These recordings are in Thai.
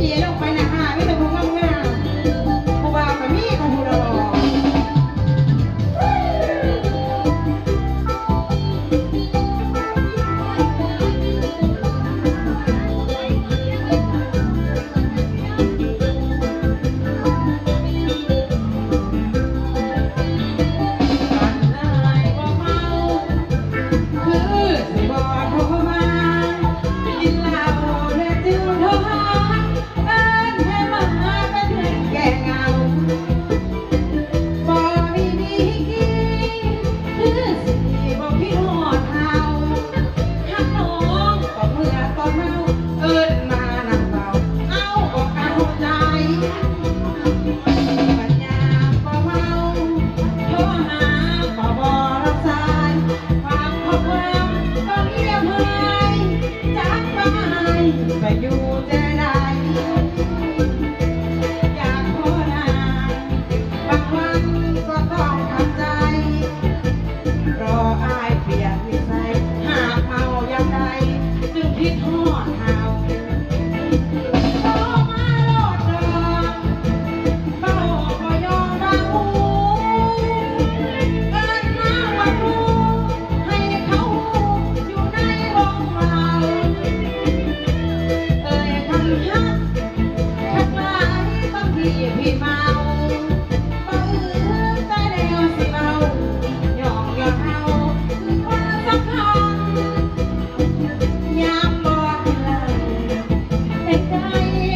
เหลียลงไปหน้าหาไม่ต้องพูดง่ายๆผู้บ่าวกับมีของผู้รอไปอยู่จะได้อยากขอนานบางวันก็ต้องทำใจรออายเปลี่ยนนิสัยหากเมาอย่างใดจึงคิดฮอดเฮาโตมาโลดดอกเบ้าบ่ยอมบางหูเอิ้นมาว่ารู้ให้เขาอยู่ในวงเราพี่เมาบ่อื่นแต่แนวสิเมาหยอกเฮาคือความสำคัญยามบ่กินเหล้าแต่ใจ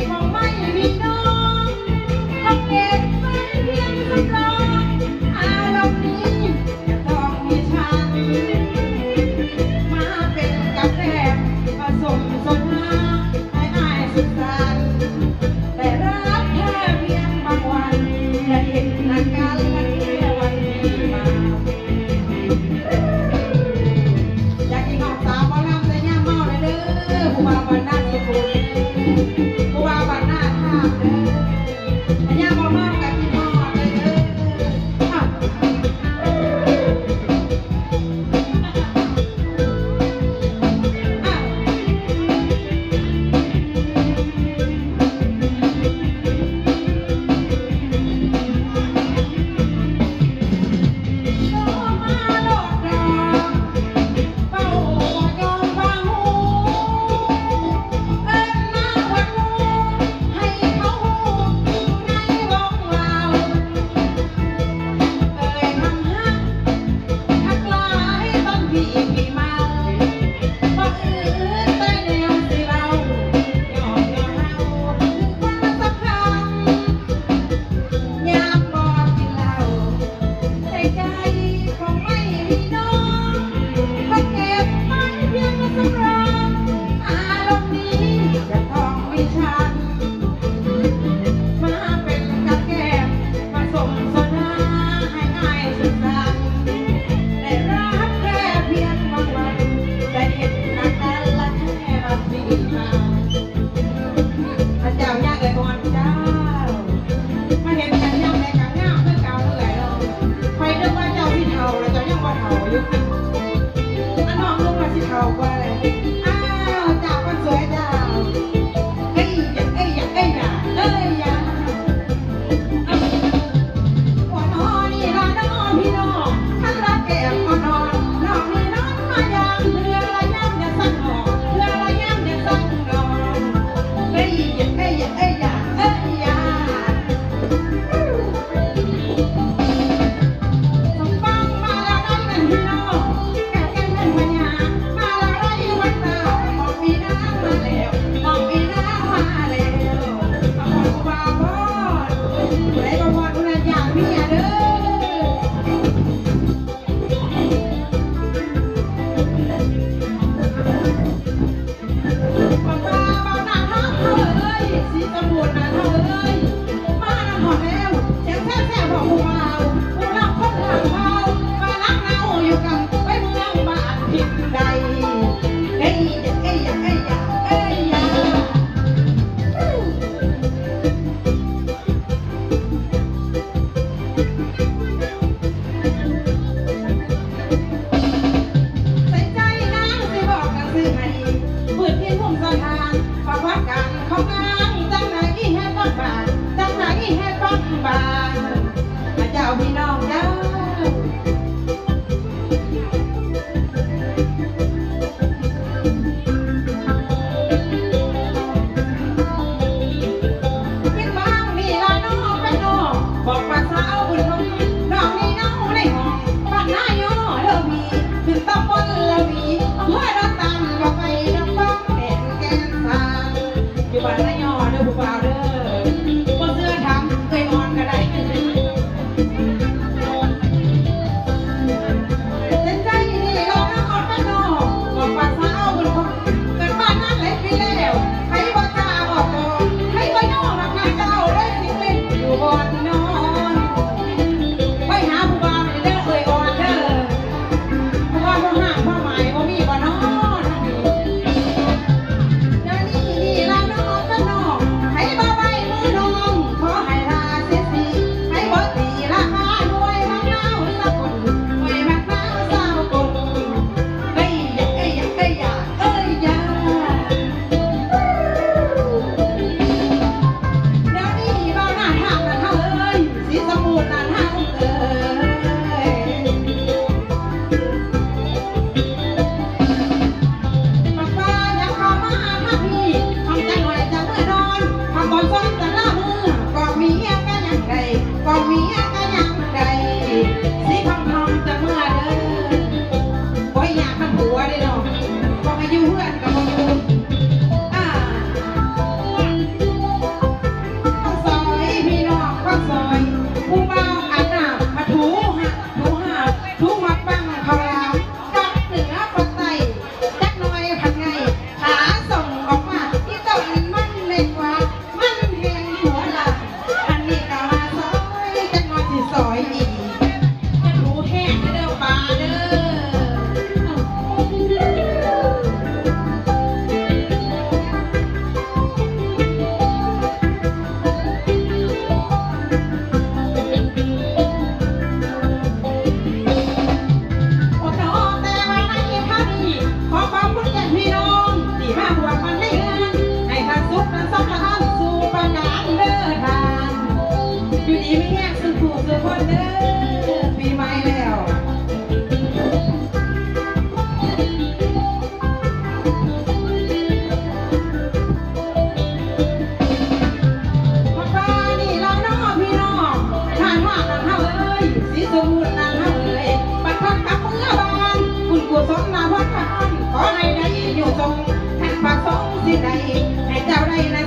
ของไม่มีน้องเขาเก็บไว้เพียงสำรองอารมณ์นี้จะต้องมีฉันมาเป็นกับแกล้มผสมสนหาให้อายสุดสันแต่รักแค่เพียงบางวันและเห็นอาการมันแค่วันนี้มาอยากกินข้าวสาวบ่ลำแต่ย่าเมาเลยเด้อผู้บ่าวบ้านนาสุขุมผู้บ่าวบ้านนาท่าเด้อย่าบ่เมากับกินทอดเลยเด้อ้าวจากคนสวยเจ้าเฮ้ย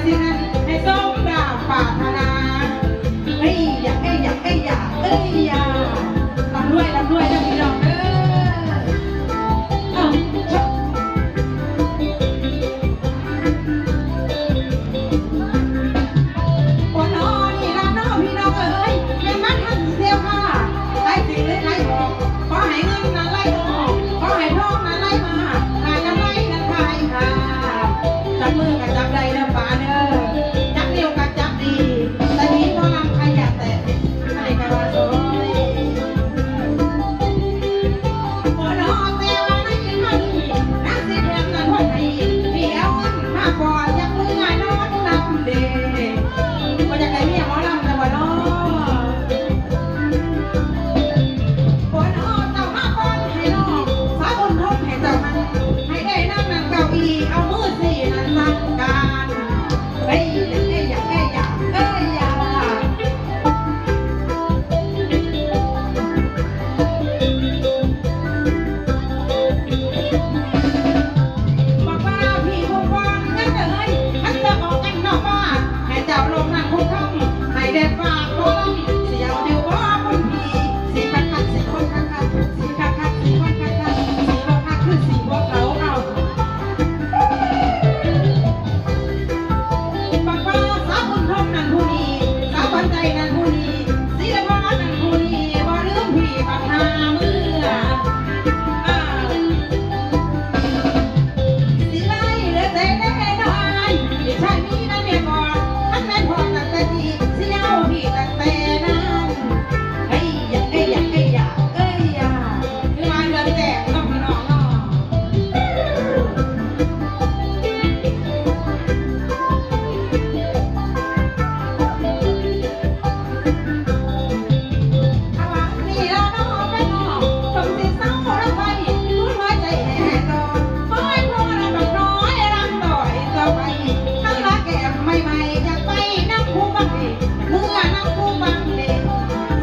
สิ่งนั้นให้สมดังปรารถนาเฮ้ยอย่าเอ้ยอย่าเอ้ยอย่าเอ้ยอย่าลำด้วยนะพี่น้องเด้อขอให้เงินนั้นไหลออกขอให้ทองนั้นไหลมาหากำไรนั้นพายค่ะจับมือกับจับใดเด้อป่าเด้อจับนิ้วกับจับดีแต่นี้พอลำใครอยากแต่ให้กันว่าโซ่โอ้น้องแต่ว่าในยินมาดีนักสิเทียมนั้นคนไทยเดียวมาก่อนอยากมือนอนนำเดว่าอยากได้เมียหมอลำแต่ว่าน้องเอามือสินั่นสั่งการเฮ้ยอย่าเอ้ยอย่าเอ้ยอย่าเอ้ยอย่าบอกว่าพี่คงวางงั้นเลยฉันจะออกกันนอกบ้านให้เจ้าลงนั่งคุกค่ำให้เด็ดฝากลงเสียวเดียวว่าคนพี่สีคักคักสีคนคักคักสีคักคักสีคนคักคักสีโลคักคือสีพวกเขาเอานั่นผู้นี้สาวปันใจนั่นผู้นี้ศิลปะนั่นผู้นี้บ่ลืมพี่ปัญหาเมื่อสิไล่เหลือแต่แน่นอนที่ชายมีนั่นเมียก่อนท่านแม่พอตั้งแต่ที่เสียวพี่ตั้งแต่นั้นเฮ้ยอย่าเอ้ยอย่าเอ้ยอย่าเอ้ยอย่าคือมาเดือนแจกต้องพี่น้องเนาะ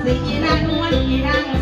สีนานวลสีนาง